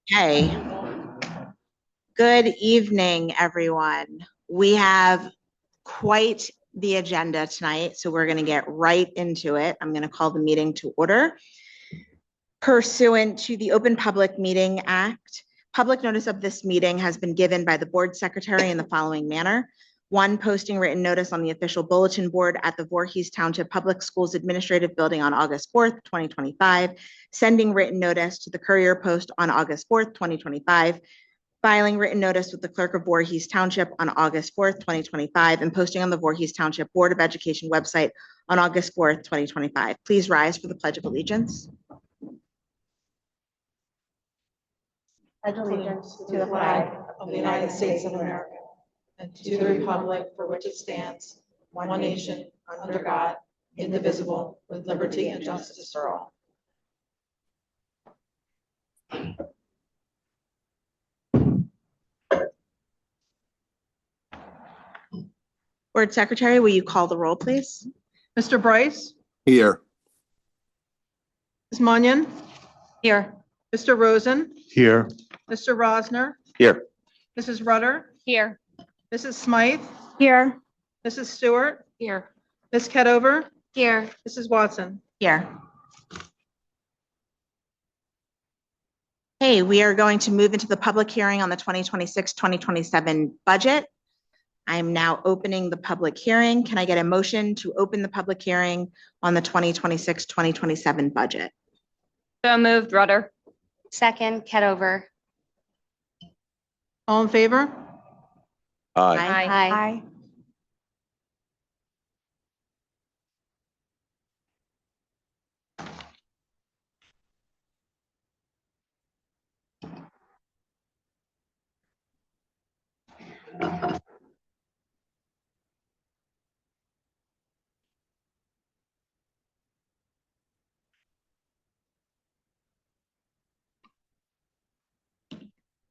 Hey, good evening, everyone. We have quite the agenda tonight, so we're going to get right into it. I'm going to call the meeting to order. Pursuant to the Open Public Meeting Act, public notice of this meeting has been given by the board secretary in the following manner. One, posting written notice on the official bulletin board at the Voorhees Township Public Schools Administrative Building on August 4th, 2025, sending written notice to the Courier Post on August 4th, 2025, filing written notice with the clerk of Voorhees Township on August 4th, 2025, and posting on the Voorhees Township Board of Education website on August 4th, 2025. Please rise for the Pledge of Allegiance. Pledge allegiance to the flag of the United States of America and to the republic for which it stands, one nation, under God, indivisible, with liberty and justice for all. Board Secretary, will you call the roll, please? Mr. Bryce? Here. Ms. Munyon? Here. Mr. Rosen? Here. Mr. Rosner? Here. Mrs. Rudder? Here. Mrs. Smythe? Here. Mrs. Stewart? Here. Ms. Kedover? Here. Mrs. Watson? Here. Hey, we are going to move into the public hearing on the 2026-2027 budget. I'm now opening the public hearing. Can I get a motion to open the public hearing on the 2026-2027 budget? So moved, Rudder. Second, Kedover. All in favor? Aye. Aye.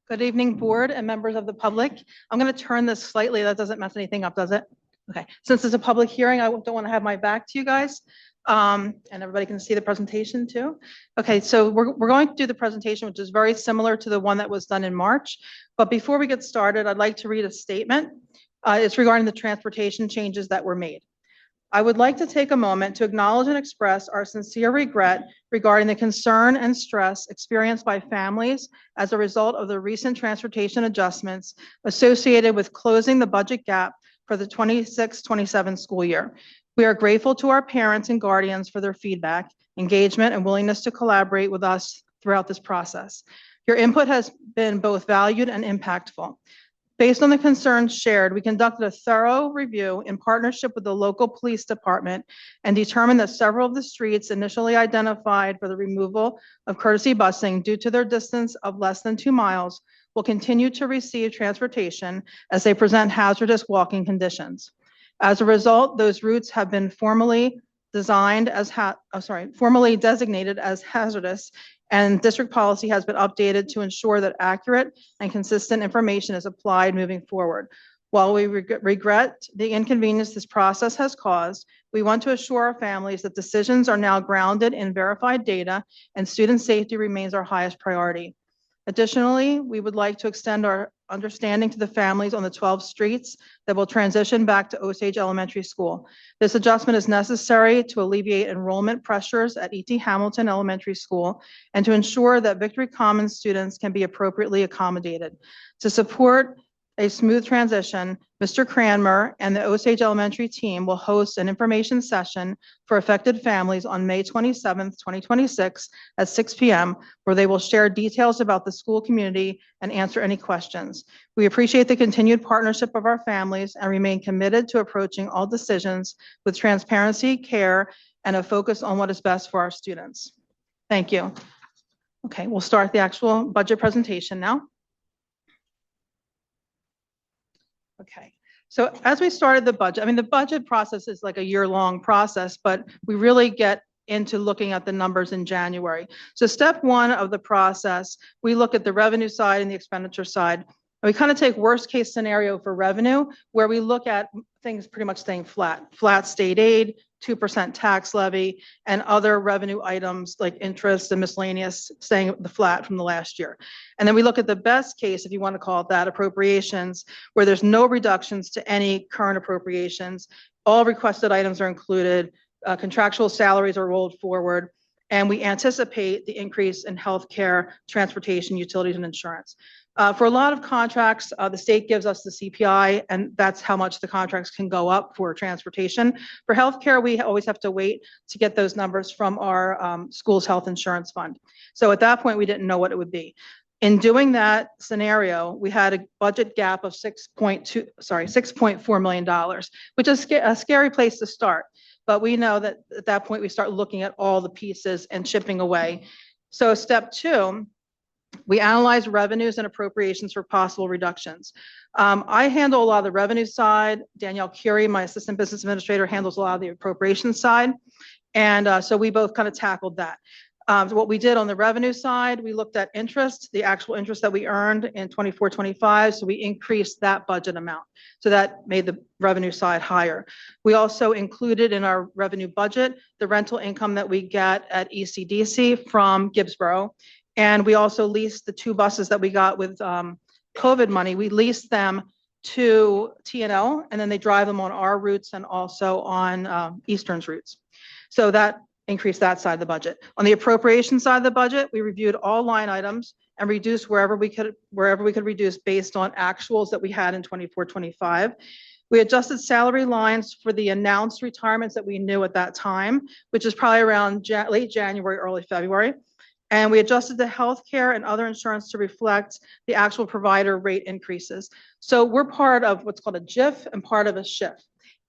Good evening, board and members of the public. I'm going to turn this slightly. That doesn't mess anything up, does it? Okay. Since it's a public hearing, I don't want to have my back to you guys. And everybody can see the presentation too. Okay, so we're going to do the presentation, which is very similar to the one that was done in March. But before we get started, I'd like to read a statement. It's regarding the transportation changes that were made. I would like to take a moment to acknowledge and express our sincere regret regarding the concern and stress experienced by families as a result of the recent transportation adjustments associated with closing the budget gap for the 26-27 school year. We are grateful to our parents and guardians for their feedback, engagement, and willingness to collaborate with us throughout this process. Your input has been both valued and impactful. Based on the concerns shared, we conducted a thorough review in partnership with the local police department and determined that several of the streets initially identified for the removal of courtesy busing due to their distance of less than 2 miles will continue to receive transportation as they present hazardous walking conditions. As a result, those routes have been formally designated as hazardous, and district policy has been updated to ensure that accurate and consistent information is applied moving forward. While we regret the inconvenience this process has caused, we want to assure our families that decisions are now grounded in verified data and student safety remains our highest priority. Additionally, we would like to extend our understanding to the families on the 12 streets that will transition back to Osage Elementary School. This adjustment is necessary to alleviate enrollment pressures at E.T. Hamilton Elementary School and to ensure that Victory Commons students can be appropriately accommodated. To support a smooth transition, Mr. Cranmer and the Osage Elementary team will host an information session for affected families on May 27th, 2026 at 6 p.m., where they will share details about the school community and answer any questions. We appreciate the continued partnership of our families and remain committed to approaching all decisions with transparency, care, and a focus on what is best for our students. Thank you. Okay, we'll start the actual budget presentation now. Okay, so as we started the budget, the budget process is like a year-long process, but we really get into looking at the numbers in January. So step one of the process, we look at the revenue side and the expenditure side. And we kind of take worst case scenario for revenue, where we look at things pretty much staying flat state aid, 2% tax levy, and other revenue items like interest and miscellaneous staying the flat from the last year. And then we look at the best case, if you want to call it that, appropriations, where there's no reductions to any current appropriations. All requested items are included, contractual salaries are rolled forward, and we anticipate the increase in healthcare, transportation, utilities, and insurance. For a lot of contracts, the state gives us the CPI, and that's how much the contracts can go up for transportation. For healthcare, we always have to wait to get those numbers from our school's health insurance fund. So at that point, we didn't know what it would be. In doing that scenario, we had a budget gap of $6.4 million, which is a scary place to start. But we know that at that point, we start looking at all the pieces and chipping away. So step 2, we analyze revenues and appropriations for possible reductions. I handle a lot of the revenue side. Danielle Curie, my assistant business administrator, handles a lot of the appropriations side. And so we both kind of tackled that. So what we did on the revenue side, we looked at interest, the actual interest that we earned in 24-25. So we increased that budget amount. So that made the revenue side higher. We also included in our revenue budget the rental income that we get at ECDC from Gibbsboro. And we also leased the 2 buses that we got with COVID money. We leased them to TNL, and then they drive them on our routes and also on Eastern's routes. So that increased that side of the budget. On the appropriation side of the budget, we reviewed all line items and reduced wherever we could reduce based on actuals that we had in 24-25. We adjusted salary lines for the announced retirements that we knew at that time, which is probably around late January, early February. And we adjusted the healthcare and other insurance to reflect the actual provider rate increases. So we're part of what's called a JIF and part of a SHIF.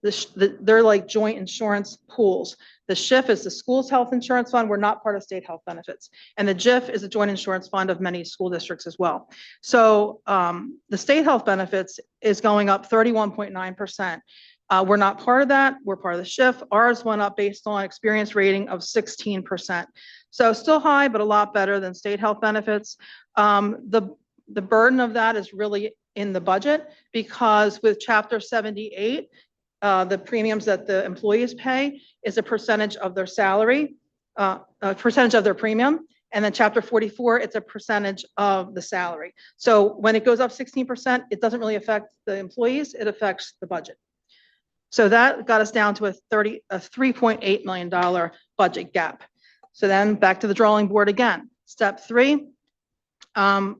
They're like joint insurance pools. The SHIF is the school's health insurance fund. We're not part of state health benefits. And the JIF is a joint insurance fund of many school districts as well. So the state health benefits is going up 31.9%. We're not part of that. We're part of the SHIF. Ours went up based on experience rating of 16%. So still high, but a lot better than state health benefits. The burden of that is really in the budget because with Chapter 78, the premiums that the employees pay is a percentage of their salary, a percentage of their premium. And then Chapter 44, it's a percentage of the salary. So when it goes up 16%, it doesn't really affect the employees, it affects the budget. So that got us down to a $3.8 million budget gap. So then back to the drawing board again. Step 3,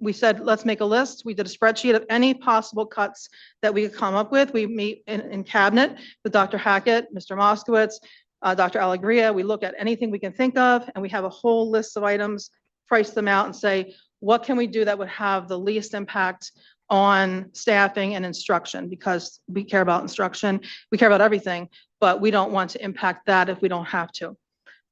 we said, let's make a list. We did a spreadsheet of any possible cuts that we could come up with. We meet in cabinet with Dr. Hackett, Mr. Moskowitz, Dr. Alegria. We look at anything we can think of, and we have a whole list of items, price them out and say, what can we do that would have the least impact on staffing and instruction, because we care about instruction, we care about everything, but we don't want to impact that if we don't have to.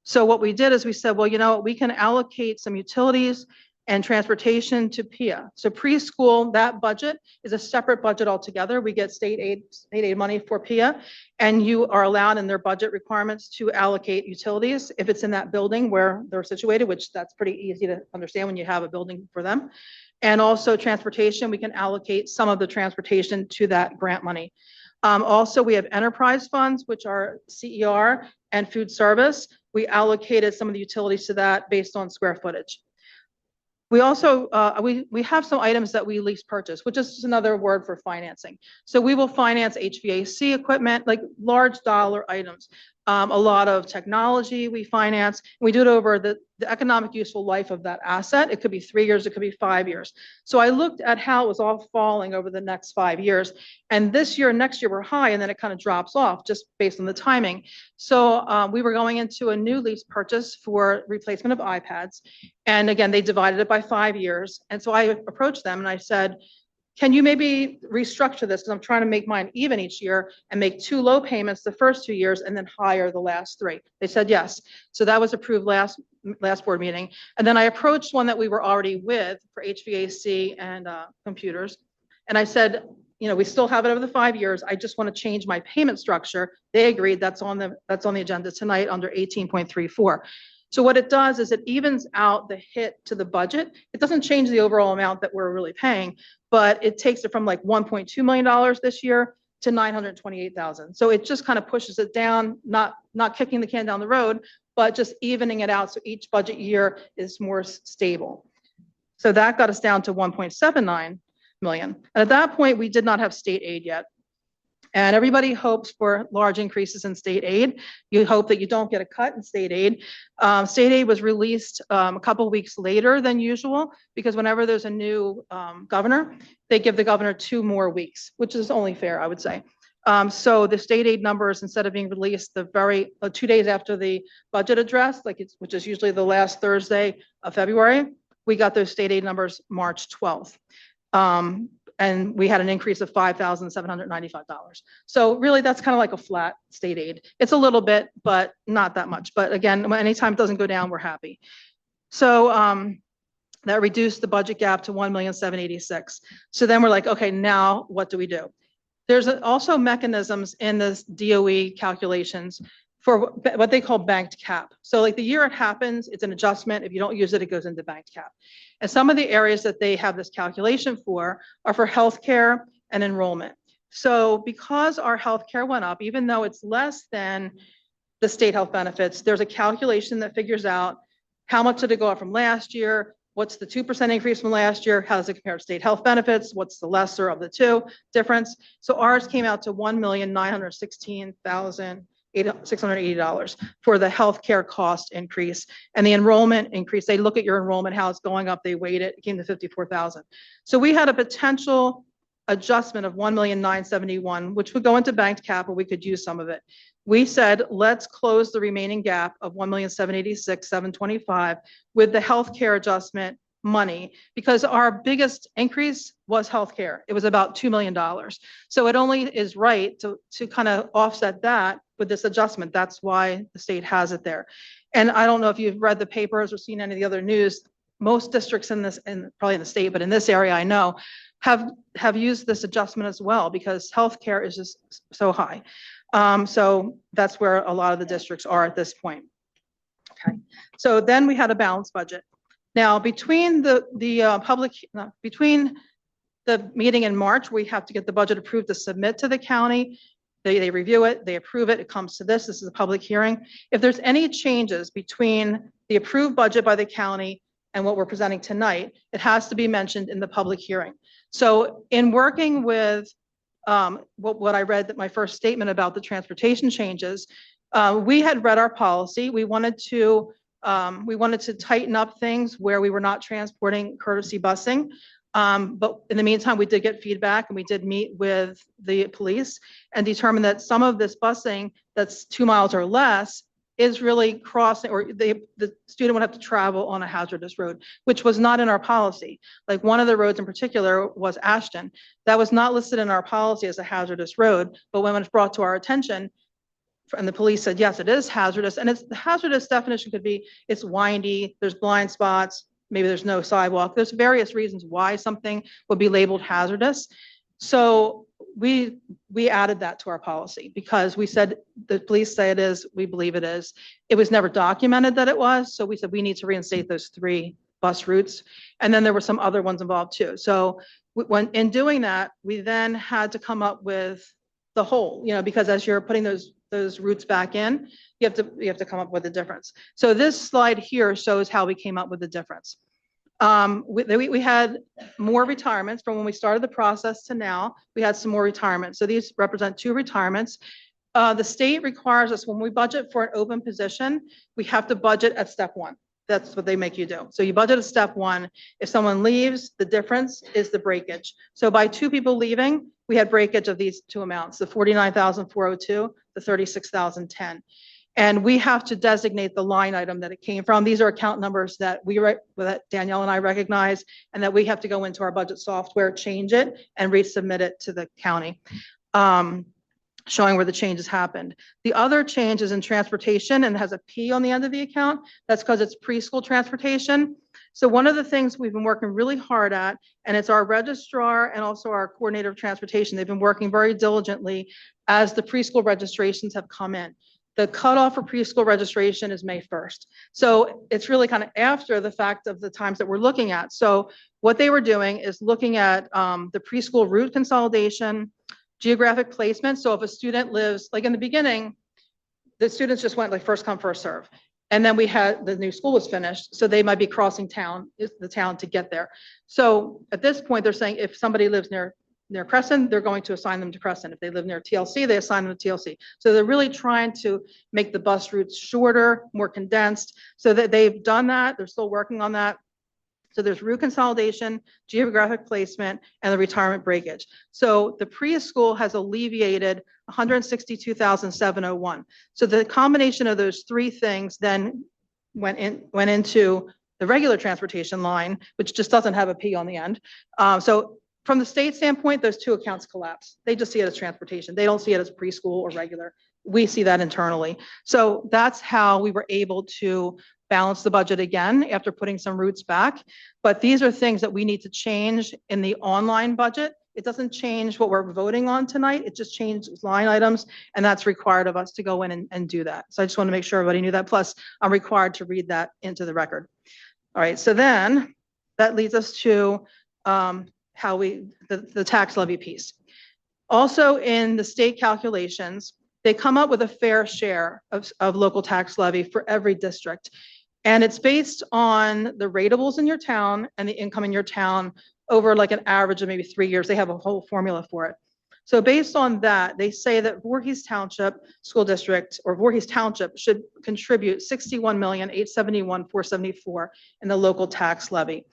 So what we did is we said, well, you know, we can allocate some utilities and transportation to PIA. So preschool, that budget is a separate budget altogether. We get state aid money for PIA, and you are allowed in their budget requirements to allocate utilities if it's in that building where they're situated, which that's pretty easy to understand when you have a building for them. And also transportation, we can allocate some of the transportation to that grant money. Also, we have enterprise funds, which are CER and food service. We allocated some of the utilities to that based on square footage. We also, we have some items that we lease purchase, which is just another word for financing. So we will finance HVAC equipment, like large dollar items. A lot of technology we finance. We do it over the economic useful life of that asset. It could be 3 years, it could be 5 years. So I looked at how it was all falling over the next 5 years. And this year and next year were high, and then it kind of drops off just based on the timing. So we were going into a new lease purchase for replacement of iPads. And again, they divided it by 5 years. And so I approached them and I said, can you maybe restructure this? Because I'm trying to make mine even each year and make 2 low payments the first 2 years and then higher the last 3. They said yes. So that was approved last board meeting. And then I approached one that we were already with for HVAC and computers. And I said, you know, we still have it over the 5 years. I just want to change my payment structure. They agreed. That's on the agenda tonight under 18.34. So what it does is it evens out the hit to the budget. It doesn't change the overall amount that we're really paying, but it takes it from like $1.2 million this year to 928,000. So it just kind of pushes it down, not kicking the can down the road, but just evening it out so each budget year is more stable. So that got us down to 1.79 million. And at that point, we did not have state aid yet. And everybody hopes for large increases in state aid. You hope that you don't get a cut in state aid. State aid was released a couple of weeks later than usual, because whenever there's a new governor, they give the governor 2 more weeks, which is only fair, I would say. So the state aid numbers, instead of being released the 2 days after the budget address, which is usually the last Thursday of February, we got those state aid numbers March 12th. And we had an increase of $5,795. So really, that's kind of like a flat state aid. It's a little bit, but not that much. But again, anytime it doesn't go down, we're happy. So that reduced the budget gap to 1,786,000. So then we're like, okay, now what do we do? There's also mechanisms in this DOE calculations for what they call banked cap. So like the year it happens, it's an adjustment. If you don't use it, it goes into banked cap. And some of the areas that they have this calculation for are for healthcare and enrollment. So because our healthcare went up, even though it's less than the state health benefits, there's a calculation that figures out how much did it go up from last year, what's the 2% increase from last year, how does it compare to state health benefits, what's the lesser of the two difference. So ours came out to $1,916,680 for the healthcare cost increase, and the enrollment increase. They look at your enrollment, how it's going up, they weight it, it came to 54,000. So we had a potential adjustment of 1,971,000, which would go into banked cap, or we could use some of it. We said, let's close the remaining gap of 1,786,725 with the healthcare adjustment money, because our biggest increase was healthcare. It was about $2 million. So it only is right to kind of offset that with this adjustment. That's why the state has it there. And I don't know if you've read the papers or seen any of the other news. Most districts in this, and probably in the state, but in this area, I know, have used this adjustment as well, because healthcare is just so high. So that's where a lot of the districts are at this point. Okay. So then we had a balanced budget. Now, between between the meeting in March, we have to get the budget approved to submit to the county. They review it, they approve it, it comes to this is a public hearing. If there's any changes between the approved budget by the county and what we're presenting tonight, it has to be mentioned in the public hearing. So in working with what I read, that my first statement about the transportation changes, we had read our policy. We wanted to tighten up things where we were not transporting courtesy busing. But in the meantime, we did get feedback, and we did meet with the police and determine that some of this busing that's 2 miles or less is really crossing, or the student would have to travel on a hazardous road, which was not in our policy. Like one of the roads in particular was Ashton. That was not listed in our policy as a hazardous road, but when it was brought to our attention, and the police said, yes, it is hazardous. And the hazardous definition could be, it's windy, there's blind spots, maybe there's no sidewalk. There's various reasons why something would be labeled hazardous. So we added that to our policy, because we said, the police say it is, we believe it is. It was never documented that it was. So we said, we need to reinstate those 3 bus routes. And then there were some other ones involved too. So when in doing that, we then had to come up with the whole, because as you're putting those routes back in, you have to come up with a difference. So this slide here shows how we came up with the difference. We had more retirements from when we started the process to now. We had some more retirements. So these represent 2 retirements. The state requires us, when we budget for an open position, we have to budget at step 1. That's what they make you do. So you budget at step 1. If someone leaves, the difference is the breakage. So by 2 people leaving, we had breakage of these 2 amounts, the 49,402, the 36,010. And we have to designate the line item that it came from. These are account numbers that that Danielle and I recognize, and that we have to go into our budget software, change it, and resubmit it to the county, showing where the changes happened. The other change is in transportation, and has a P on the end of the account. That's because it's preschool transportation. So one of the things we've been working really hard at, and it's our registrar and also our coordinator of transportation, they've been working very diligently as the preschool registrations have come in. The cutoff for preschool registration is May 1st. So it's really kind of after the fact of the times that we're looking at. So what they were doing is looking at the preschool route consolidation, Geographic placement. So if a student lives, like in the beginning, the students just went like first come, first serve. And then we had, the new school was finished, so they might be crossing the town to get there. So at this point, they're saying if somebody lives near Crescent, they're going to assign them to Crescent. If they live near TLC, they assign them to TLC. So they're really trying to make the bus routes shorter, more condensed, so that they've done that. They're still working on that. So there's route consolidation, geographic placement, and the retirement breakage. So the preschool has alleviated 162,701. So the combination of those three things then went into the regular transportation line, which just doesn't have a P on the end. So from the state standpoint, those two accounts collapse. They just see it as transportation. They don't see it as preschool or regular. We see that internally. So that's how we were able to balance the budget again after putting some routes back. But these are things that we need to change in the online budget. It doesn't change what we're voting on tonight. It just changes line items, and that's required of us to go in and do that. So I just want to make sure everybody knew that. Plus, I'm required to read that into the record. All right, so then that leads us to how the tax levy piece. Also in the state calculations, they come up with a fair share of local tax levy for every district. And it's based on the ratables in your town and the income in your town over like an average of maybe 3 years. They have a whole formula for it. So based on that, they say that Voorhees Township School District or Voorhees Township should contribute $61,871,474 in the local tax levy.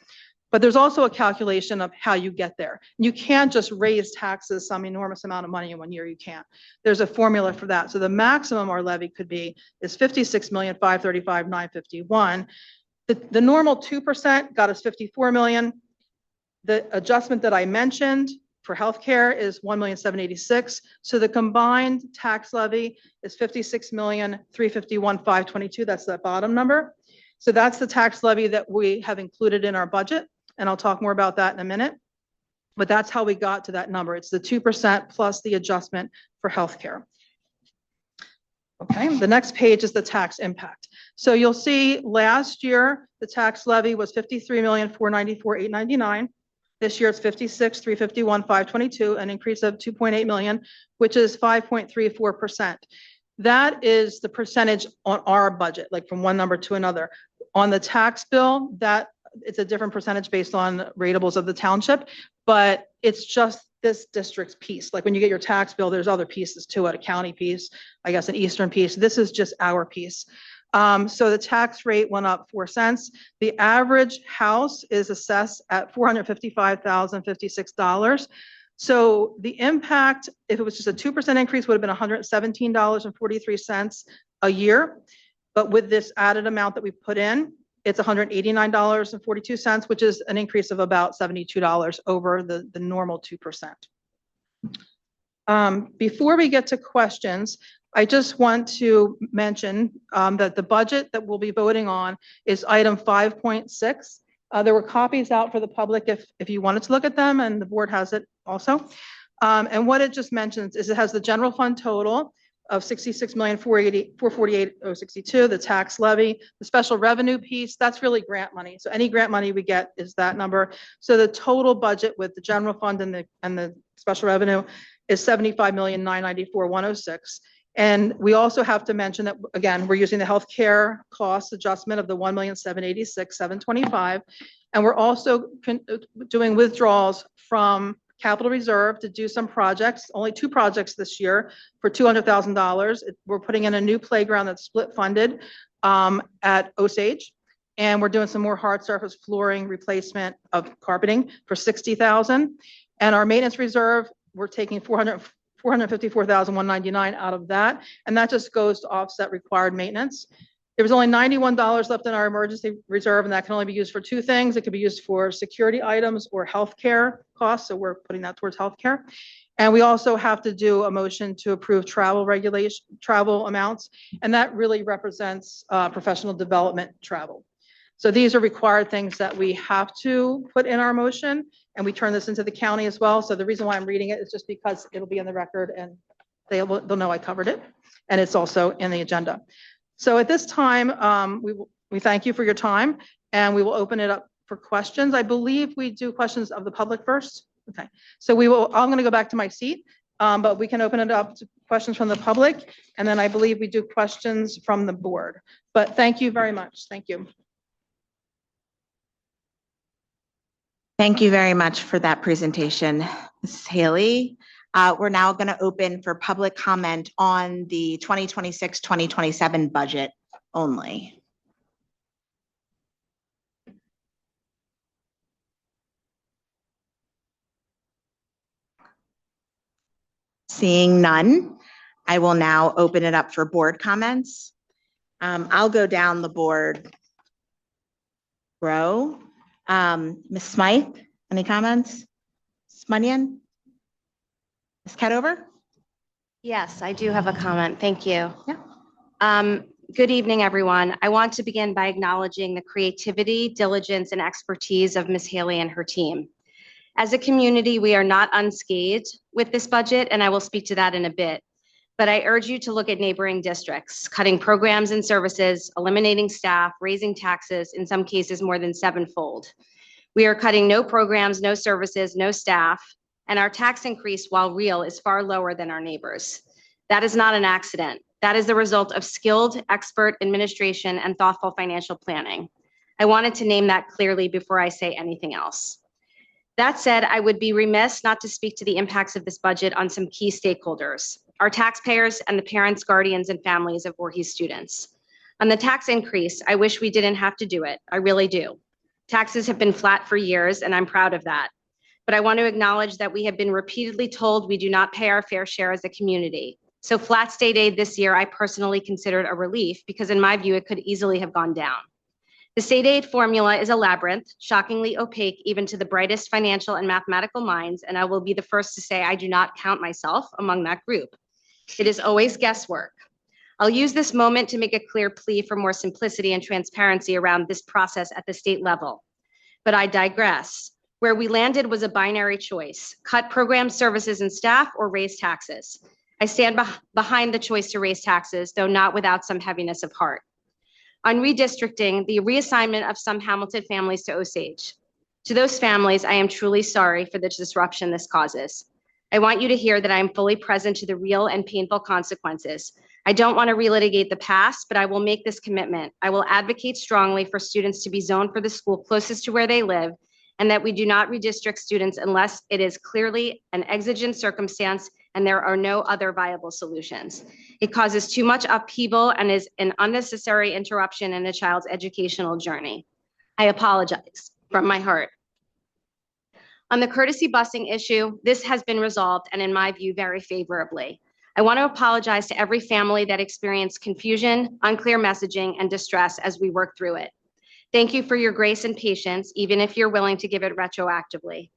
But there's also a calculation of how you get there. You can't just raise taxes some enormous amount of money in 1 year. You can't. There's a formula for that. So the maximum our levy could be is $56,535,951. The normal 2% got us $54 million. The adjustment that I mentioned for healthcare is $1,786,000. So the combined tax levy is $56,351,522. That's that bottom number. So that's the tax levy that we have included in our budget. And I'll talk more about that in a minute. But that's how we got to that number. It's the 2% plus the adjustment for healthcare. Okay, the next page is the tax impact. So you'll see last year, the tax levy was $53,494,899. This year it's $56,351,522, an increase of $2.8 million, which is 5.34%. That is the percentage on our budget, like from one number to another. On the tax bill, that it's a different percentage based on ratables of the township, but it's just this district's piece. Like when you get your tax bill, there's other pieces to it, a county piece, I guess an eastern piece. This is just our piece. So the tax rate went up 4 cents. The average house is assessed at $455,056. So the impact, if it was just a 2% increase, would have been $117.43 a year. But with this added amount that we put in, it's $189.42, which is an increase of about $72 over the normal 2%. Before we get to questions, I just want to mention that the budget that we'll be voting on is item 5.6. There were copies out for the public if you wanted to look at them, and the board has it also. And what it just mentions is it has the general fund total of $66,448,062, the tax levy, the special revenue piece, that's really grant money. So any grant money we get is that number. So the total budget with the general fund and the special revenue is $75,994,106. And we also have to mention that, again, we're using the healthcare cost adjustment of the $1,786,725. And we're also doing withdrawals from capital reserve to do some projects, only 2 projects this year for $200,000. We're putting in a new playground that's split funded at Osage. And we're doing some more hard surface flooring replacement of carpeting for $60,000. And our maintenance reserve, we're taking $454,199 out of that. And that just goes to offset required maintenance. There was only $91 left in our emergency reserve, and that can only be used for 2 things. It could be used for security items or healthcare costs. So we're putting that towards healthcare. And we also have to do a motion to approve travel amounts. And that really represents professional development travel. So these are required things that we have to put in our motion, and we turn this into the county as well. So the reason why I'm reading it is just because it'll be in the record and they'll know I covered it. And it's also in the agenda. So at this time, we thank you for your time, and we will open it up for questions. I believe we do questions of the public first. Okay, so I'm going to go back to my seat, But we can open it up to questions from the public, and then I believe we do questions from the board. But thank you very much. Thank you. Thank you very much for that presentation, Mrs. Haley. We're now going to open for public comment on the 2026-2027 budget only. Seeing none, I will now open it up for board comments. I'll go down the board row. Ms. Smythe, any comments? Ms. Munyon? Ms. Cadover? Yes, I do have a comment. Thank you. Yeah. Good evening, everyone. I want to begin by acknowledging the creativity, diligence, and expertise of Ms. Haley and her team. As a community, we are not unscathed with this budget, and I will speak to that in a bit. But I urge you to look at neighboring districts, cutting programs and services, eliminating staff, raising taxes, in some cases more than sevenfold. We are cutting no programs, no services, no staff, and our tax increase, while real, is far lower than our neighbors. That is not an accident. That is the result of skilled, expert administration and thoughtful financial planning. I wanted to name that clearly before I say anything else. That said, I would be remiss not to speak to the impacts of this budget on some key stakeholders, our taxpayers and the parents, guardians, and families of Voorhees students. On the tax increase, I wish we didn't have to do it. I really do. Taxes have been flat for years, and I'm proud of that. But I want to acknowledge that we have been repeatedly told we do not pay our fair share as a community. So flat state aid this year, I personally considered a relief because in my view, it could easily have gone down. The state aid formula is a labyrinth, shockingly opaque even to the brightest financial and mathematical minds, and I will be the first to say I do not count myself among that group. It is always guesswork. I'll use this moment to make a clear plea for more simplicity and transparency around this process at the state level. But I digress. Where we landed was a binary choice: cut programs, services, and staff, or raise taxes. I stand behind the choice to raise taxes, though not without some heaviness of heart. On redistricting, the reassignment of some Hamilton families to Osage. To those families, I am truly sorry for the disruption this causes. I want you to hear that I am fully present to the real and painful consequences. I don't want to relitigate the past, but I will make this commitment. I will advocate strongly for students to be zoned for the school closest to where they live, and that we do not redistrict students unless it is clearly an exigent circumstance and there are no other viable solutions. It causes too much upheaval and is an unnecessary interruption in a child's educational journey. I apologize from my heart. On the courtesy busing issue, this has been resolved, and in my view, very favorably. I want to apologize to every family that experienced confusion, unclear messaging, and distress as we work through it. Thank you for your grace and patience, even if you're willing to give it retroactively.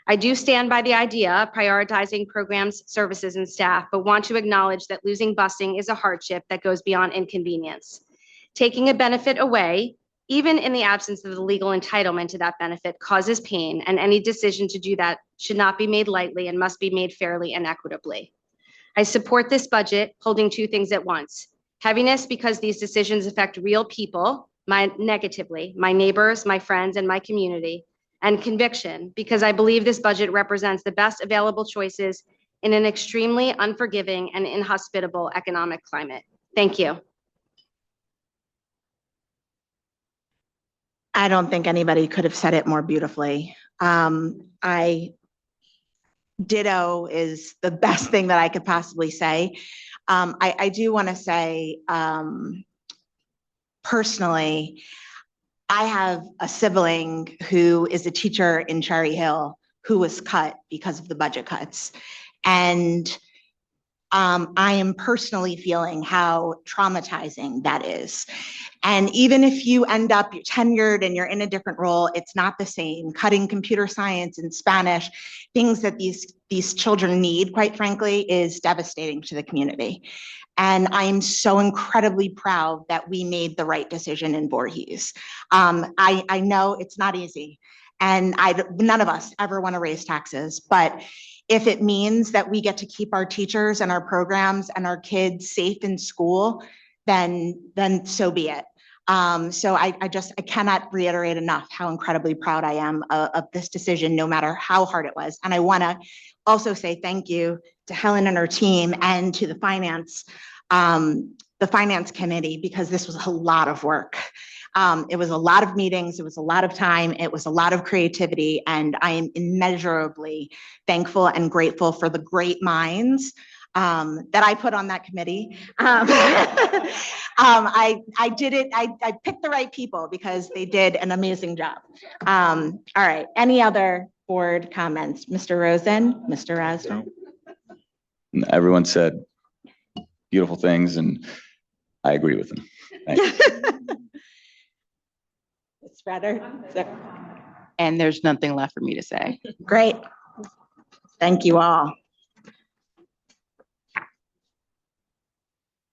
I do stand by the idea of prioritizing programs, services, and staff, but want to acknowledge that losing busing is a hardship that goes beyond inconvenience. Taking a benefit away, even in the absence of the legal entitlement to that benefit, causes pain, and any decision to do that should not be made lightly and must be made fairly and equitably. I support this budget, holding two things at once: heaviness because these decisions affect real people, negatively, my neighbors, my friends, and my community, and conviction because I believe this budget represents the best available choices in an extremely unforgiving and inhospitable economic climate. Thank you. I don't think anybody could have said it more beautifully. Ditto is the best thing that I could possibly say. I do want to say, personally, I have a sibling who is a teacher in Cherry Hill who was cut because of the budget cuts. And I am personally feeling how traumatizing that is. And even if you end up tenured and you're in a different role, it's not the same. Cutting computer science and Spanish, things that these children need, quite frankly, is devastating to the community. And I'm so incredibly proud that we made the right decision in Voorhees. I know it's not easy, and none of us ever want to raise taxes, but if it means that we get to keep our teachers and our programs and our kids safe in school, then so be it. So I cannot reiterate enough how incredibly proud I am of this decision, no matter how hard it was. And I want to also say thank you to Helen and her team and to the finance committee, because this was a lot of work. It was a lot of meetings, it was a lot of time, it was a lot of creativity, and I am immeasurably thankful and grateful for the great minds that I put on that committee. I did it, I picked the right people because they did an amazing job. All right, any other board comments? Mr. Rosen, Mr. Rasner? Everyone said beautiful things, and I agree with them. Thanks. Ms. Rutter? And there's nothing left for me to say. Great. Thank you all.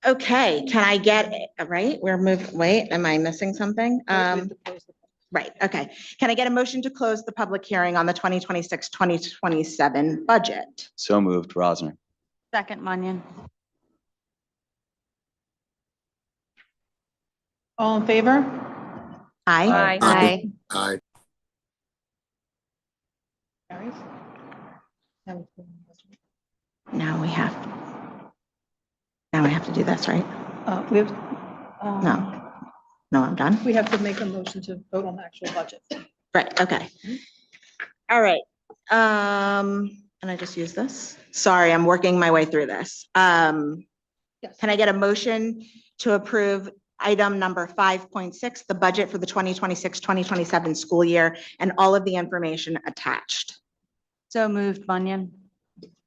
Okay, can I get, right, we're moving, wait, am I missing something? Right, okay. Can I get a motion to close the public hearing on the 2026-2027 budget? So moved, Rosner. Second, Munyon. All in favor? Aye. Aye. Aye. Carries. Now we have to do this, right? We have, No, I'm done. we have to make a motion to vote on the actual budget. Right, okay. All right. And I just use this? Sorry, I'm working my way through this. Can Yes. I get a motion to approve item number 5.6, the budget for the 2026-2027 school year, and all of the information attached? So moved, Munyon.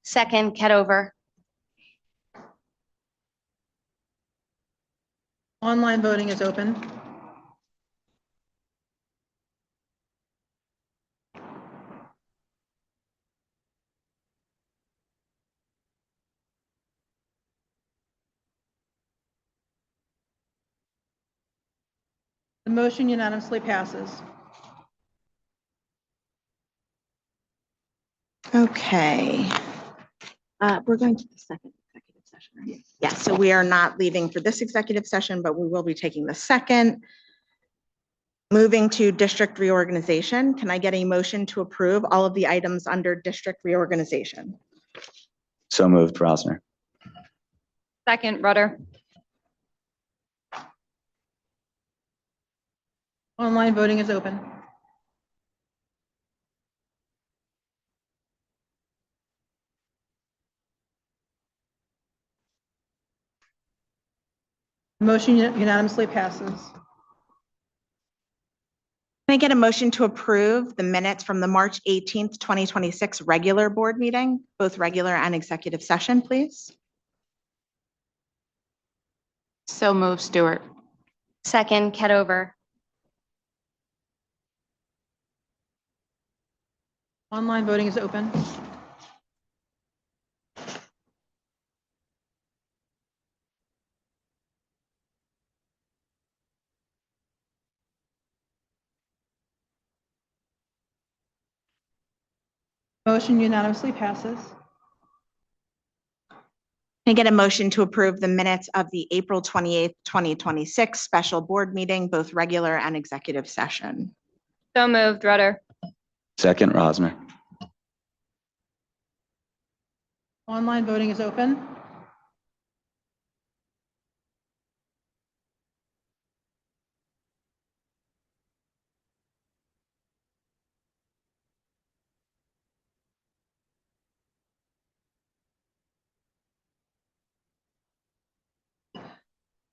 Second, Kedover. Online voting is open. The motion unanimously passes. Okay. We're going to the second executive session, right? Yeah, so we are not leaving for this executive session, but we will be taking the second. Moving to district reorganization, can I get a motion to approve all of the items under district reorganization? So moved, Rosner. Second, Rudder. Online voting is open. The motion unanimously passes. Can I get a motion to approve the minutes from the March 18th, 2026 regular board meeting, both regular and executive session, please? So moved, Stewart. Second, Kedover. Online voting is open. Motion unanimously passes. Can I get a motion to approve the minutes of the April 28th, 2026 special board meeting, both regular and executive session? So moved, Rudder. Second, Rosner. Online voting is open.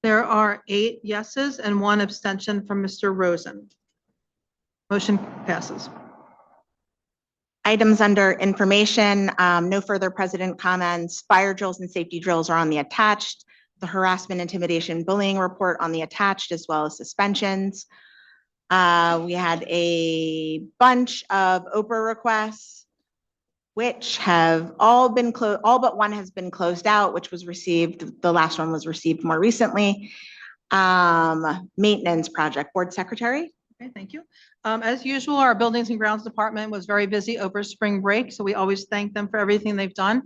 There are 8 yeses and 1 abstention from Mr. Rosen. Motion passes. Items under information, no further president comments. Fire drills and safety drills are on the attached. The harassment, intimidation, bullying report on the attached, as well as suspensions. We had a bunch of Oprah requests, which have all been closed, all but one has been closed out, which was received, the last one was received more recently. Maintenance project, board secretary. Okay, thank you. As usual, our Buildings and Grounds Department was very busy over spring break, so we always thank them for everything they've done.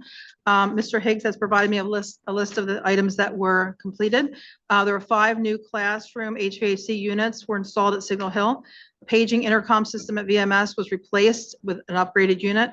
Mr. Higgs has provided me a list of the items that were completed. There were 5 new classroom HVAC units were installed at Signal Hill. Paging intercom system at VMS was replaced with an upgraded unit.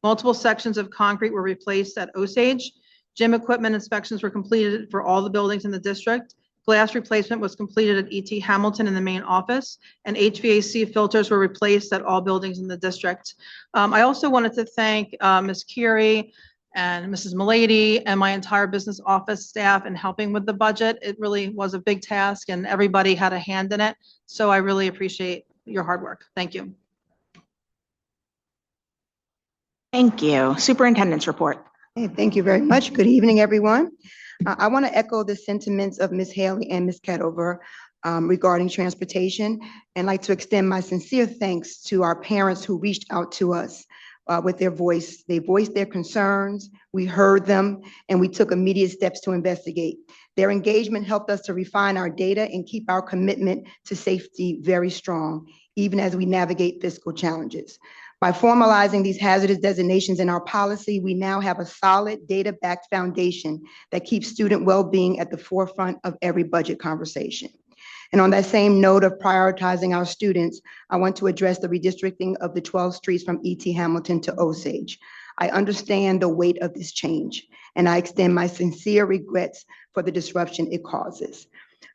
Multiple sections of concrete were replaced at Osage. Gym equipment inspections were completed for all the buildings in the district. Glass replacement was completed at ET Hamilton in the main office, and HVAC filters were replaced at all buildings in the district. I also wanted to thank Ms. Curie and Mrs. Milady and my entire business office staff in helping with the budget. It really was a big task and everybody had a hand in it. So I really appreciate your hard work. Thank you. Thank you. Superintendent's report. Hey, thank you very much. Good evening, everyone. I want to echo the sentiments of Ms. Haley and Ms. Ketover regarding transportation, and like to extend my sincere thanks to our parents who reached out to us with their voice. They voiced their concerns, we heard them, and we took immediate steps to investigate. Their engagement helped us to refine our data and keep our commitment to safety very strong, even as we navigate fiscal challenges. By formalizing these hazardous designations in our policy, we now have a solid data-backed foundation that keeps student well-being at the forefront of every budget conversation. And on that same note of prioritizing our students, I want to address the redistricting of the 12 streets from ET Hamilton to Osage. I understand the weight of this change, and I extend my sincere regrets for the disruption it causes.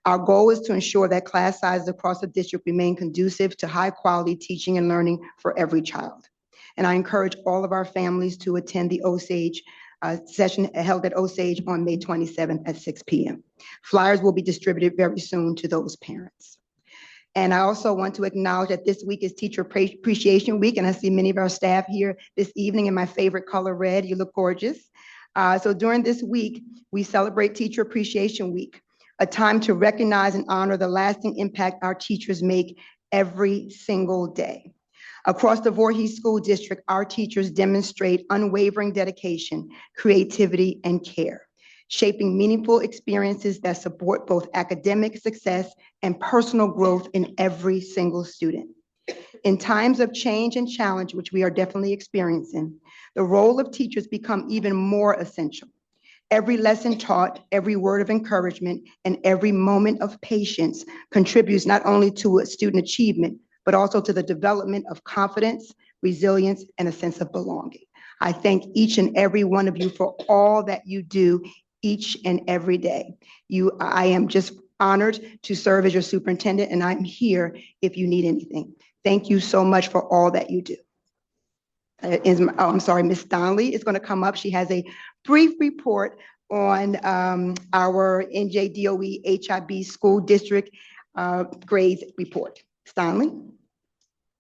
Our goal is to ensure that class sizes across the district remain conducive to high-quality teaching and learning for every child. And I encourage all of our families to attend the Osage session held at Osage on May 27th at 6 p.m. Flyers will be distributed very soon to those parents. And I also want to acknowledge that this week is Teacher Appreciation Week, and I see many of our staff here this evening in my favorite color, red. You look gorgeous. So during this week, we celebrate Teacher Appreciation Week, a time to recognize and honor the lasting impact our teachers make every single day. Across the Voorhees School District, our teachers demonstrate unwavering dedication, creativity, and care, shaping meaningful experiences that support both academic success and personal growth in every single student. In times of change and challenge, which we are definitely experiencing, the role of teachers become even more essential. Every lesson taught, every word of encouragement, and every moment of patience contributes not only to student achievement, but also to the development of confidence, resilience, and a sense of belonging. I thank each and every one of you for all that you do each and every day. I am just honored to serve as your superintendent, and I'm here if you need anything. Thank you so much for all that you do. I'm sorry, Ms. Donnelly is going to come up. She has a brief report on our NJDOE HIB school district grades report. Ms. Donnelly.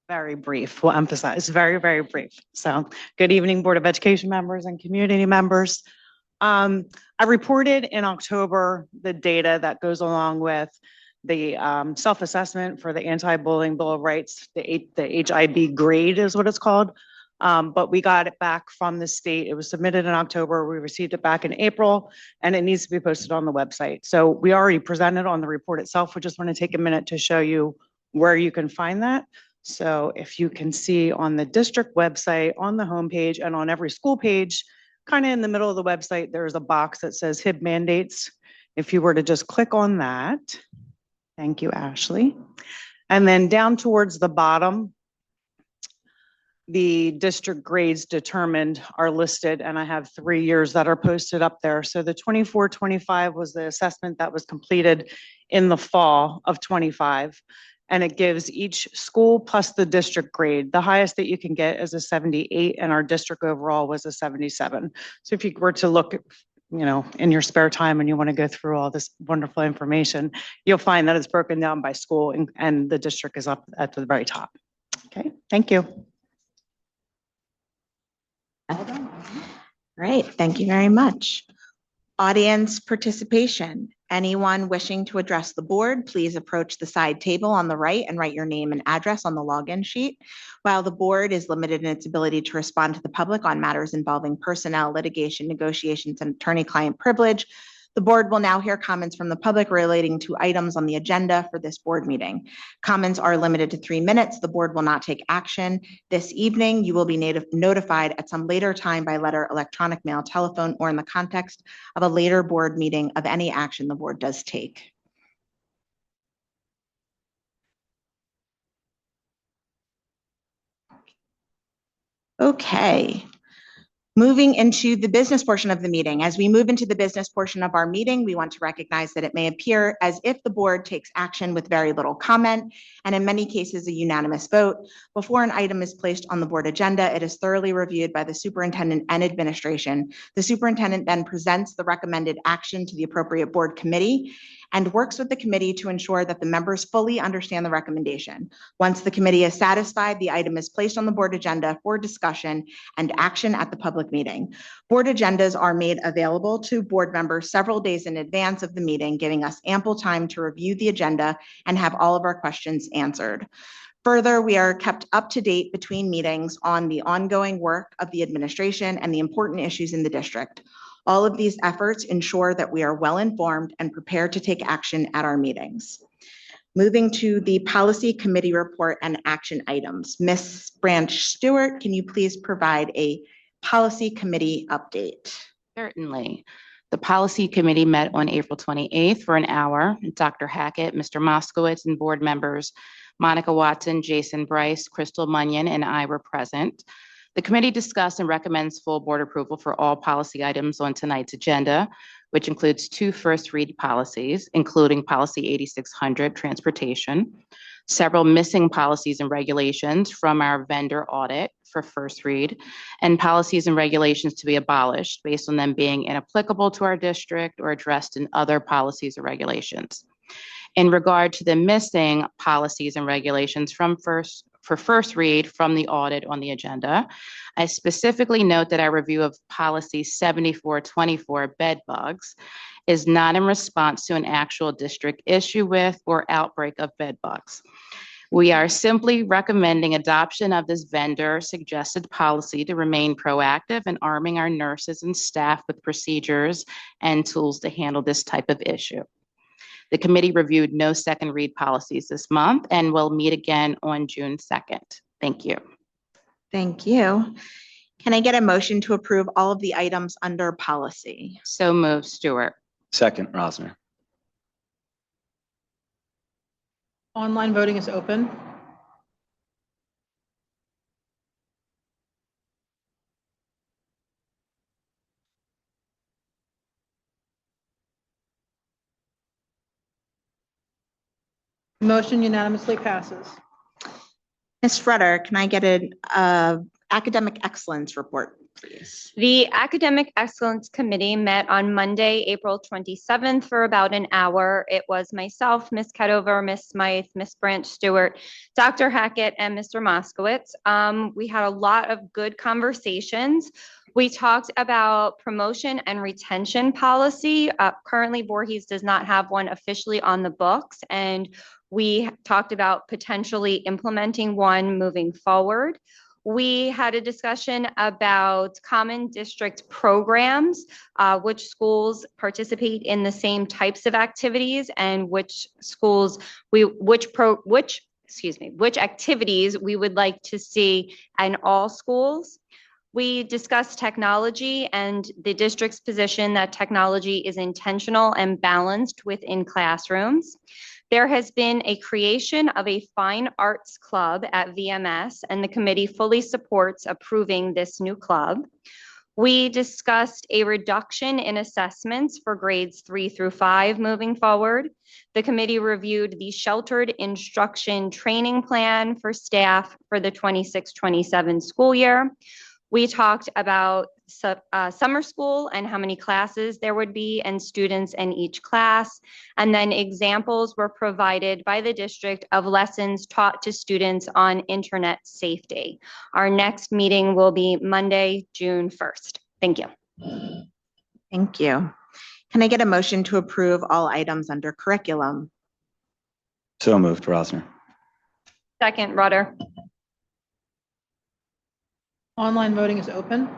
Very brief, we'll emphasize, very, very brief. So good evening, Board of Education members and community members. I reported in October the data that goes along with the self-assessment for the anti-bullying Bill of Rights, the HIB grade is what it's called. But we got it back from the state. It was submitted in October. We received it back in April, and it needs to be posted on the website. So we already presented on the report itself. We just want to take a minute to show you where you can find that. So if you can see on the district website, on the homepage, and on every school page, kind of in the middle of the website, there's a box that says HIB mandates. If you were to just click on that, thank you, Ashley. And then down towards the bottom, the district grades determined are listed, and I have 3 years that are posted up there. So the 24-25 was the assessment that was completed in the fall of 25. And it gives each school plus the district grade. The highest that you can get is a 78, and our district overall was a 77. So if you were to look, in your spare time and you want to go through all this wonderful information, you'll find that it's broken down by school, and the district is up at the very top. Okay, thank you. Great, thank you very much. Audience participation. Anyone wishing to address the board, please approach the side table on the right and write your name and address on the login sheet. While the board is limited in its ability to respond to the public on matters involving personnel, litigation, negotiations, and attorney-client privilege, the board will now hear comments from the public relating to items on the agenda for this board meeting. Comments are limited to 3 minutes. The board will not take action. This evening, you will be notified at some later time by letter, electronic mail, telephone, or in the context of a later board meeting of any action the board does take. Okay. Moving into the business portion of the meeting. As we move into the business portion of our meeting, we want to recognize that it may appear as if the board takes action with very little comment, and in many cases, a unanimous vote. Before an item is placed on the board agenda, it is thoroughly reviewed by the superintendent and administration. The superintendent then presents the recommended action to the appropriate board committee and works with the committee to ensure that the members fully understand the recommendation. Once the committee is satisfied, the item is placed on the board agenda for discussion and action at the public meeting. Board agendas are made available to board members several days in advance of the meeting, giving us ample time to review the agenda and have all of our questions answered. Further, we are kept up to date between meetings on the ongoing work of the administration and the important issues in the district. All of these efforts ensure that we are well informed and prepared to take action at our meetings. Moving to the policy committee report and action items. Ms. Branch Stewart, can you please provide a policy committee update? Certainly. The policy committee met on April 28th for an hour. Dr. Hackett, Mr. Moskowitz, and board members Monica Watson, Jason Bryce, Crystal Munyon, and I were present. The committee discussed and recommends full board approval for all policy items on tonight's agenda, which includes 2 first read policies, including policy 8600, transportation, several missing policies and regulations from our vendor audit for first read, and policies and regulations to be abolished based on them being inapplicable to our district or addressed in other policies or regulations. In regard to the missing policies and regulations for first read from the audit on the agenda, I specifically note that our review of policy 7424 bed bugs is not in response to an actual district issue with or outbreak of bed bugs. We are simply recommending adoption of this vendor suggested policy to remain proactive and arming our nurses and staff with procedures and tools to handle this type of issue. The committee reviewed no second read policies this month and will meet again on June 2nd. Thank you. Thank you. Can I get a motion to approve all of the items under policy? So moved, Stewart. Second, Rosner. Online voting is open. Motion unanimously passes. Ms. Fretter, can I get an academic excellence report, please? The Academic Excellence Committee met on Monday, April 27th for about an hour. It was myself, Ms. Kedover, Ms. Smythe, Ms. Branch Stewart, Dr. Hackett, and Mr. Moskowitz. We had a lot of good conversations. We talked about promotion and retention policy. Currently, Voorhees does not have one officially on the books, and we talked about potentially implementing one moving forward. We had a discussion about common district programs, which schools participate in the same types of activities, and which activities we would like to see in all schools. We discussed technology and the district's position that technology is intentional and balanced within classrooms. There has been a creation of a fine arts club at VMS, and the committee fully supports approving this new club. We discussed a reduction in assessments for grades 3 through 5 moving forward. The committee reviewed the sheltered instruction training plan for staff for the 26-27 school year. We talked about summer school and how many classes there would be and students in each class. And then examples were provided by the district of lessons taught to students on internet safety. Our next meeting will be Monday, June 1st. Thank you. Thank you. Can I get a motion to approve all items under curriculum? So moved, Rosner. Second, Rudder. Online voting is open.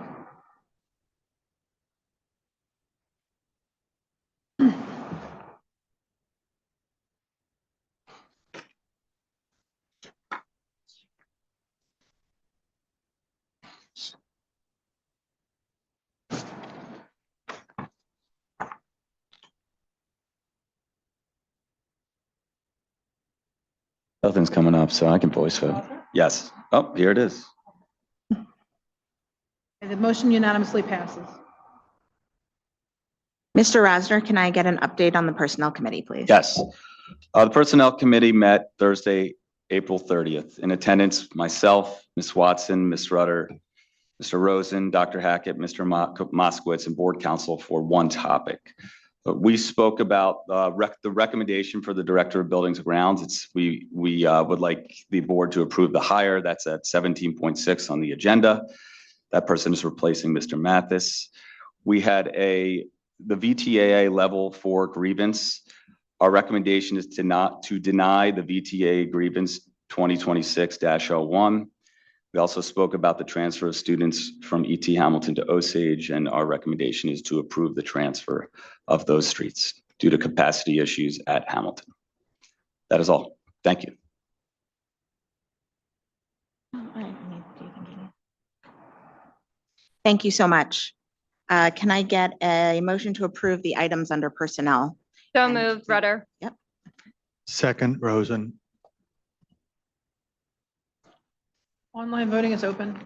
Nothing's coming up, so I can voice vote. Yes. Oh, here it is. The motion unanimously passes. Mr. Rasner, can I get an update on the Personnel Committee, please? Yes. The Personnel Committee met Thursday, April 30th. In attendance, myself, Ms. Watson, Ms. Rutter, Mr. Rosen, Dr. Hackett, Mr. Moskowitz, and Board Counsel for one topic. We spoke about the recommendation for the Director of Buildings and Grounds. We would like the board to approve the hire. That's at 17.6 on the agenda. That person is replacing Mr. Mathis. We had the VTAA level 4 grievance. Our recommendation is to deny the VTA grievance 2026-01. We also spoke about the transfer of students from E.T. Hamilton to Osage, and our recommendation is to approve the transfer of those streets due to capacity issues at Hamilton. That is all. Thank you. Thank you so much. Can I get a motion to approve the items under personnel? So moved, Rudder. Yep. Second, Rosen. Online voting is open.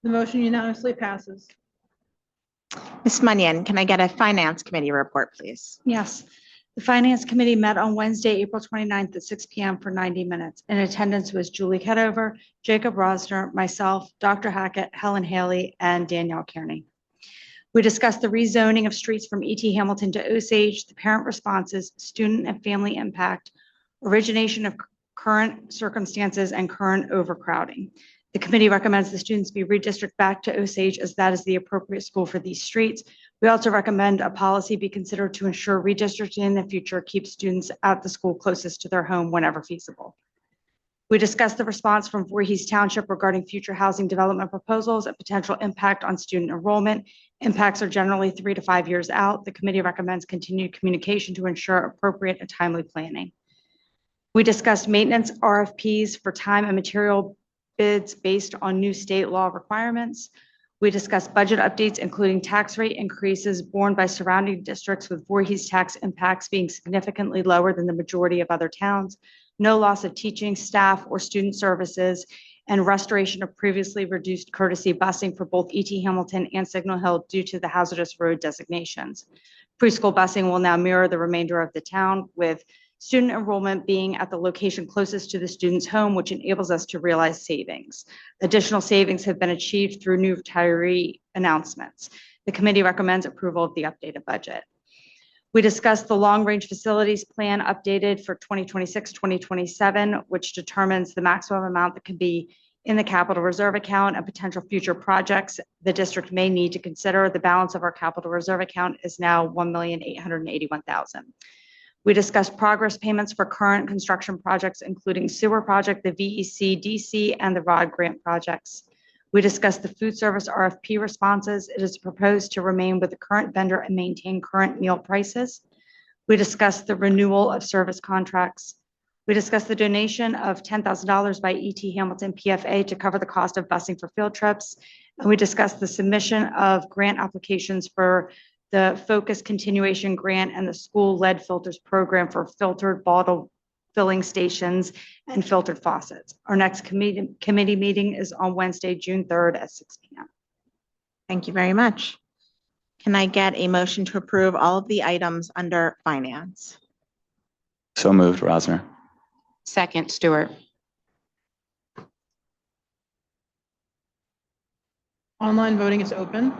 The motion unanimously passes. Ms. Munyon, can I get a Finance Committee report, please? Yes. The Finance Committee met on Wednesday, April 29th at 6 p.m. for 90 minutes. In attendance was Julie Kedover, Jacob Rosner, myself, Dr. Hackett, Helen Haley, and Danielle Kearney. We discussed the rezoning of streets from E.T. Hamilton to Osage, the parent responses, student and family impact, origination of current circumstances, and current overcrowding. The committee recommends the students be redistricted back to Osage as that is the appropriate school for these streets. We also recommend a policy be considered to ensure redistricting in the future keeps students at the school closest to their home whenever feasible. We discussed the response from Voorhees Township regarding future housing development proposals and potential impact on student enrollment. Impacts are generally 3 to 5 years out. The committee recommends continued communication to ensure appropriate and timely planning. We discussed maintenance RFPs for time and material bids based on new state law requirements. We discussed budget updates, including tax rate increases borne by surrounding districts, with Voorhees tax impacts being significantly lower than the majority of other towns, no loss of teaching staff or student services, and restoration of previously reduced courtesy busing for both E.T. Hamilton and Signal Hill due to the hazardous road designations. Preschool busing will now mirror the remainder of the town, with student enrollment being at the location closest to the student's home, which enables us to realize savings. Additional savings have been achieved through new retiree announcements. The committee recommends approval of the updated budget. We discussed the long-range facilities plan updated for 2026-2027, which determines the maximum amount that can be in the capital reserve account and potential future projects the district may need to consider. The balance of our capital reserve account is now $1,881,000. We discussed progress payments for current construction projects, including sewer project, the VEC, DC, and the ROD grant projects. We discussed the food service RFP responses. It is proposed to remain with the current vendor and maintain current meal prices. We discussed the renewal of service contracts. We discussed the donation of $10,000 by E.T. Hamilton PFA to cover the cost of busing for field trips. And we discussed the submission of grant applications for the Focus Continuation Grant and the School Lead Filters Program for filtered bottle filling stations and filtered faucets. Our next committee meeting is on Wednesday, June 3rd at 6 p.m. Thank you very much. Can I get a motion to approve all of the items under finance? So moved, Rosner. Second, Stewart. Online voting is open.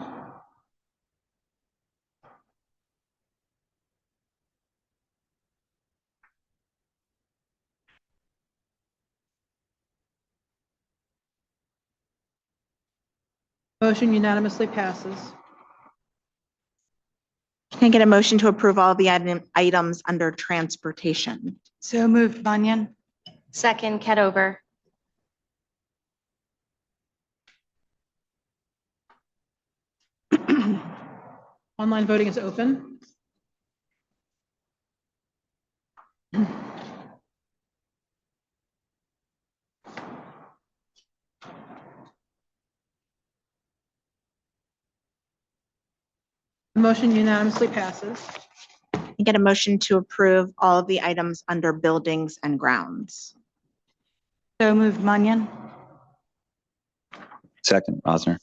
Motion unanimously passes. Can I get a motion to approve all of the items under transportation? So moved, Bunyan. Second, Kedover. Online voting is open. Motion unanimously passes. I get a motion to approve all of the items under buildings and grounds. So moved, Munyon. Second, Rosner.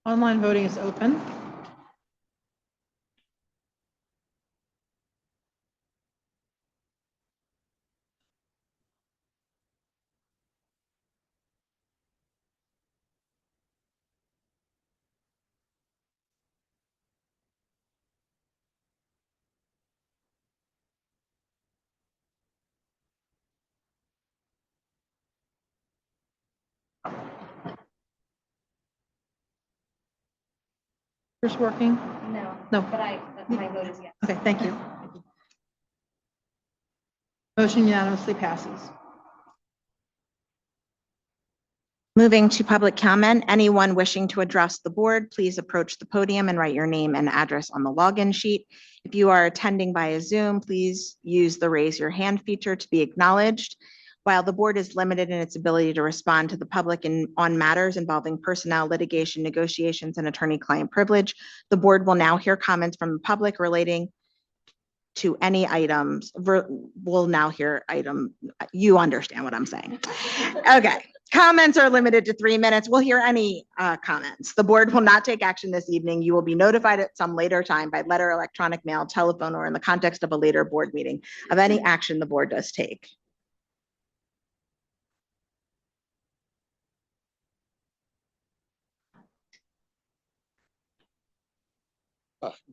Online voting is open. Yours working? No. No. But my vote is yes. Okay, thank you. Motion unanimously passes. Moving to public comment, anyone wishing to address the board, please approach the podium and write your name and address on the login sheet. If you are attending via Zoom, please use the raise your hand feature to be acknowledged. While the board is limited in its ability to respond to the public on matters involving personnel, litigation, negotiations, and attorney-client privilege, the board will now hear comments from the public relating to any items. We'll now hear you understand what I'm saying. Okay. Comments are limited to 3 minutes. We'll hear any comments. The board will not take action this evening. You will be notified at some later time by letter, electronic mail, telephone, or in the context of a later board meeting of any action the board does take.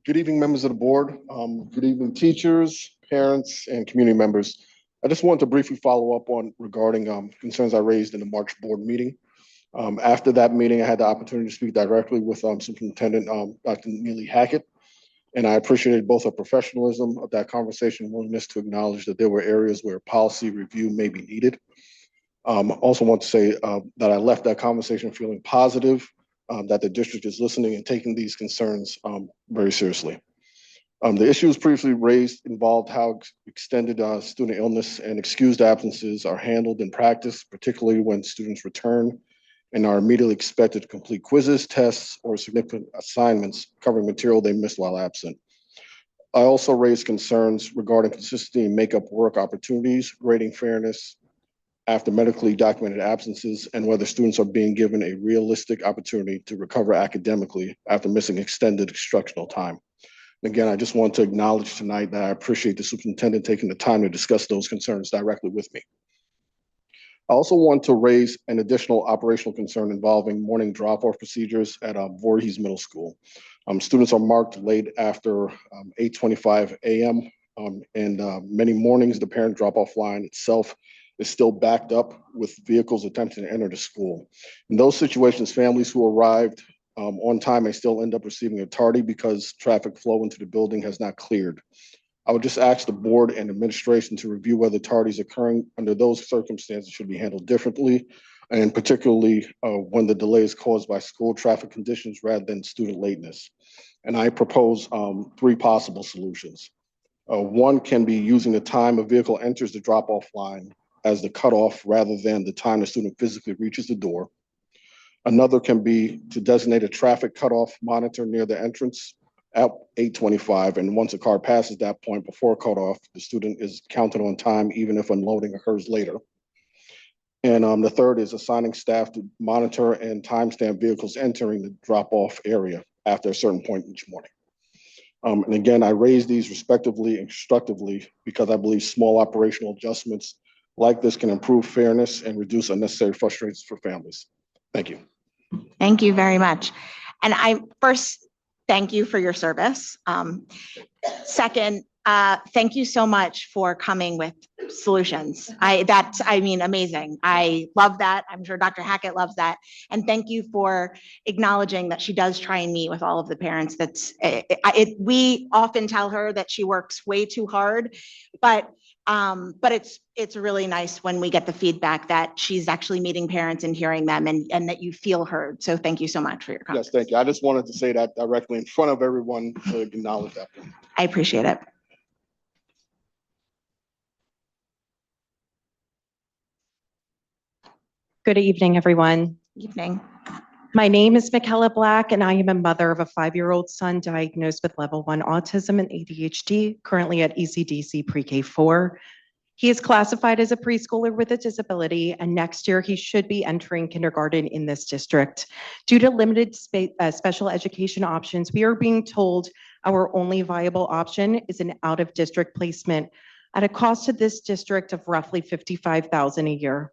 Good evening, members of the board. Good evening, teachers, parents, and community members. I just wanted to briefly follow up on regarding concerns I raised in the March board meeting. After that meeting, I had the opportunity to speak directly with Superintendent Dr. Neely Hackett, and I appreciated both her professionalism of that conversation and willingness to acknowledge that there were areas where policy review may be needed. Also want to say that I left that conversation feeling positive, that the district is listening and taking these concerns very seriously. The issues previously raised involved how extended student illness and excused absences are handled in practice, particularly when students return and are immediately expected to complete quizzes, tests, or significant assignments covering material they missed while absent. I also raised concerns regarding consistency in makeup work opportunities, grading fairness after medically documented absences, and whether students are being given a realistic opportunity to recover academically after missing extended instructional time. Again, I just want to acknowledge tonight that I appreciate the superintendent taking the time to discuss those concerns directly with me. I also want to raise an additional operational concern involving morning drop-off procedures at Voorhees Middle School. Students are marked late after 8:25 a.m. And many mornings, the parent drop-off line itself is still backed up with vehicles attempting to enter the school. In those situations, families who arrived on time may still end up receiving a tardy because traffic flow into the building has not cleared. I would just ask the board and administration to review whether tardies occurring under those circumstances should be handled differently, and particularly when the delay is caused by school traffic conditions rather than student lateness. And I propose 3 possible solutions. One can be using the time a vehicle enters the drop-off line as the cutoff rather than the time the student physically reaches the door. Another can be to designate a traffic cutoff monitor near the entrance at 8:25, and once a car passes that point before cutoff, the student is counted on time even if unloading occurs later. And the third is assigning staff to monitor and timestamp vehicles entering the drop-off area after a certain point each morning. And again, I raise these respectively and constructively because I believe small operational adjustments like this can improve fairness and reduce unnecessary frustrations for families. Thank you. Thank you very much. And I first thank you for your service. Second, thank you so much for coming with solutions. Amazing. I love that. I'm sure Dr. Hackett loves that. And thank you for acknowledging that she does try and meet with all of the parents. We often tell her that she works way too hard, but it's really nice when we get the feedback that she's actually meeting parents and hearing them and that you feel heard. So thank you so much for your comments. Yes, thank you. I just wanted to say that directly in front of everyone to acknowledge that. I appreciate it. Good evening, everyone. Evening. My name is Michaela Black, and I am a mother of a 5-year-old son diagnosed with level 1 autism and ADHD, currently at ECDC Pre-K 4. He is classified as a preschooler with a disability, and next year he should be entering kindergarten in this district. Due to limited special education options, we are being told our only viable option is an out-of-district placement at a cost to this district of roughly $55,000 a year.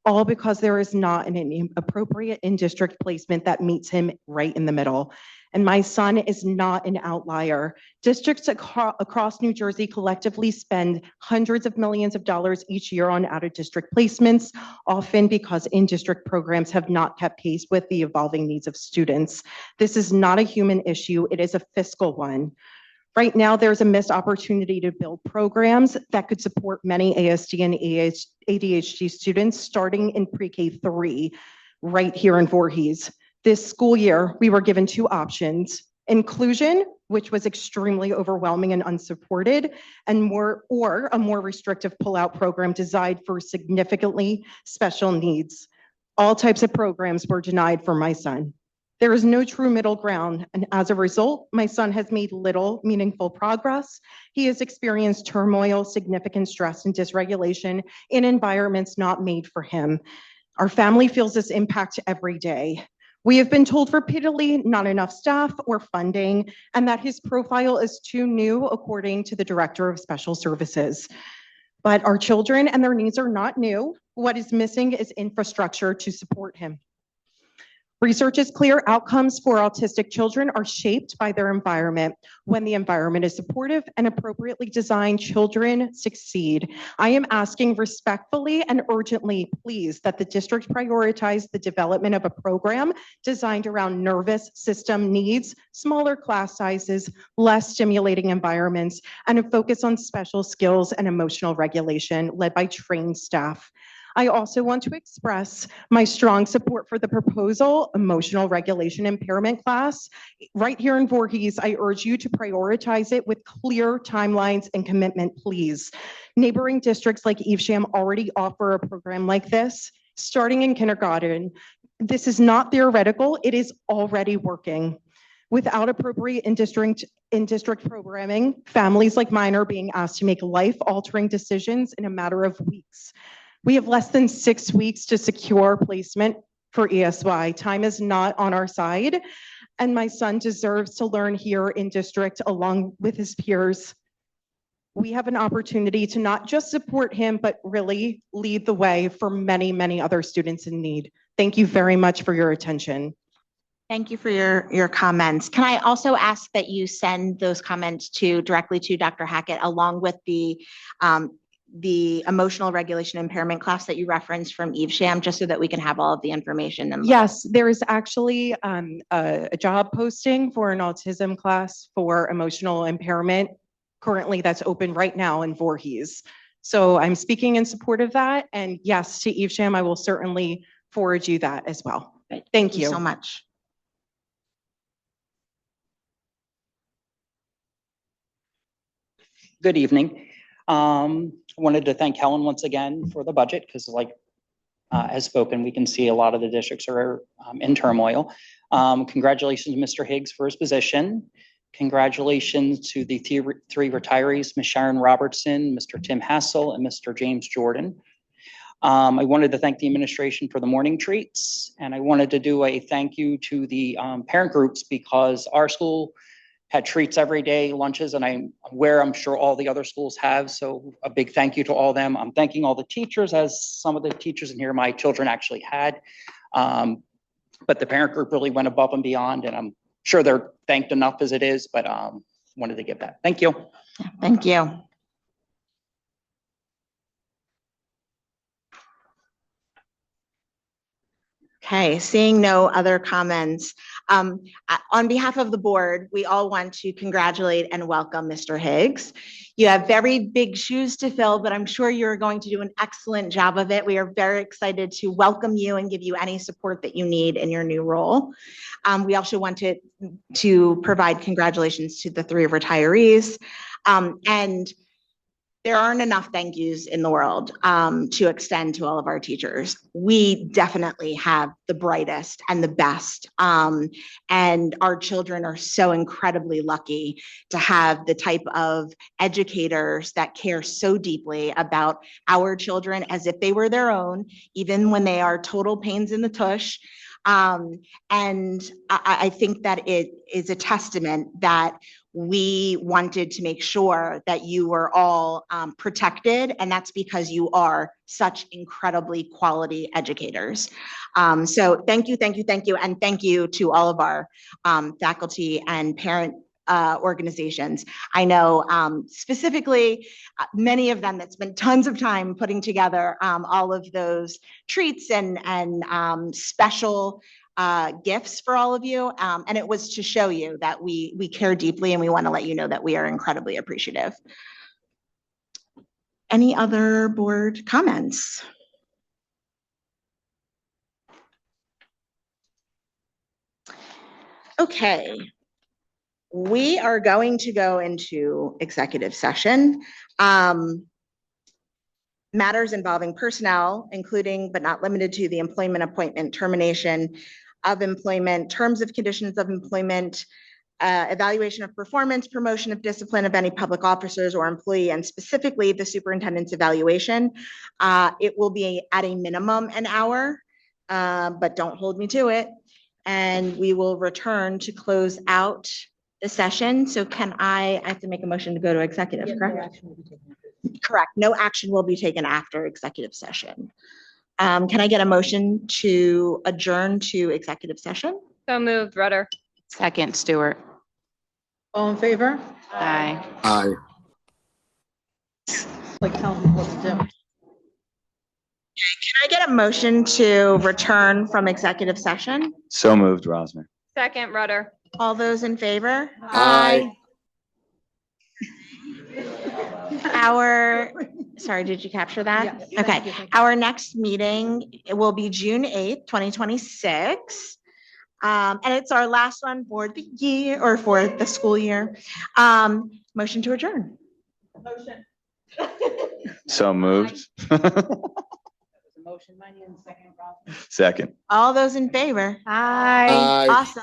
All because there is not an appropriate in-district placement that meets him right in the middle. And my son is not an outlier. Districts across New Jersey collectively spend hundreds of millions of dollars each year on out-of-district placements, often because in-district programs have not kept pace with the evolving needs of students. This is not a human issue, it is a fiscal one. Right now, there's a missed opportunity to build programs that could support many ASD and ADHD students starting in Pre-K 3 right here in Voorhees. This school year, we were given 2 options: inclusion, which was extremely overwhelming and unsupported, and a more restrictive pullout program designed for significantly special needs. All types of programs were denied for my son. There is no true middle ground, and as a result, my son has made little meaningful progress. He has experienced turmoil, significant stress, and dysregulation in environments not made for him. Our family feels this impact every day. We have been told repeatedly not enough staff or funding, and that his profile is too new, according to the Director of Special Services. But our children and their needs are not new. What is missing is infrastructure to support him. Research is clear: outcomes for autistic children are shaped by their environment. When the environment is supportive and appropriately designed, children succeed. I am asking respectfully and urgently, please, that the district prioritize the development of a program designed around nervous system needs, smaller class sizes, less stimulating environments, and a focus on special skills and emotional regulation led by trained staff. I also want to express my strong support for the proposal emotional regulation impairment class. Right here in Voorhees, I urge you to prioritize it with clear timelines and commitment, please. Neighboring districts like Evesham already offer a program like this, starting in kindergarten. This is not theoretical, it is already working. Without appropriate in-district programming, families like mine are being asked to make life-altering decisions in a matter of weeks. We have less than 6 weeks to secure placement for ESY. Time is not on our side, and my son deserves to learn here in district along with his peers. We have an opportunity to not just support him, but really lead the way for many, many other students in need. Thank you very much for your attention. Thank you for your comments. Can I also ask that you send those comments directly to Dr. Hackett along with the emotional regulation impairment class that you referenced from Evesham, just so that we can have all of the information? Yes, there is actually a job posting for an autism class for emotional impairment. Currently, that's open right now in Voorhees. So I'm speaking in support of that. And yes, to Evesham, I will certainly forward you that as well. Thank you so much. Good evening. I wanted to thank Helen once again for the budget, because as spoken, we can see a lot of the districts are in turmoil. Congratulations to Mr. Higgs for his position. Congratulations to the 3 retirees, Ms. Sharon Robertson, Mr. Tim Hassel, and Mr. James Jordan. I wanted to thank the administration for the morning treats, and I wanted to do a thank you to the parent groups, because our school had treats every day, lunches, and I'm sure all the other schools have. So a big thank you to all of them. I'm thanking all the teachers, as some of the teachers in here, my children actually had. But the parent group really went above and beyond, and I'm sure they're thanked enough as it is, but wanted to give that. Thank you. Thank you. Okay, seeing no other comments. On behalf of the board, we all want to congratulate and welcome Mr. Higgs. You have very big shoes to fill, but I'm sure you're going to do an excellent job of it. We are very excited to welcome you and give you any support that you need in your new role. We also want to provide congratulations to the 3 retirees. And There aren't enough thank yous in the world to extend to all of our teachers. We definitely have the brightest and the best. And our children are so incredibly lucky to have the type of educators that care so deeply about our children as if they were their own, even when they are total pains in the tush. And I think that it is a testament that we wanted to make sure that you were all protected, and that's because you are such incredibly quality educators. So thank you, thank you, thank you, and thank you to all of our faculty and parent organizations. I know specifically many of them that spent tons of time putting together all of those treats and special gifts for all of you. And it was to show you that we care deeply and we want to let you know that we are incredibly appreciative. Any other board comments? Okay. We are going to go into executive session. Matters involving personnel, including but not limited to the employment, appointment, termination of employment, terms of conditions of employment, evaluation of performance, promotion of discipline of any public officers or employee, and specifically the superintendent's evaluation. It will be at a minimum an hour, but don't hold me to it. And we will return to close out the session. So I have to make a motion to go to executive, correct? Correct. No action will be taken after executive session. Can I get a motion to adjourn to executive session? So moved, Rudder. Second, Stewart. All in favor? Aye. Aye. Like, tell me what to do. Can I get a motion to return from executive session? So moved, Rosner. Second, Rudder. All those in favor? Aye. Sorry, did you capture that? Yes. Okay, Thank you. our next meeting will be June 8th, 2026. And it's our last one for the year or for the school year. Motion to adjourn. Motion. So moved. Motion, Mannion, second, Rosner. Second. All those in favor? Aye. Awesome.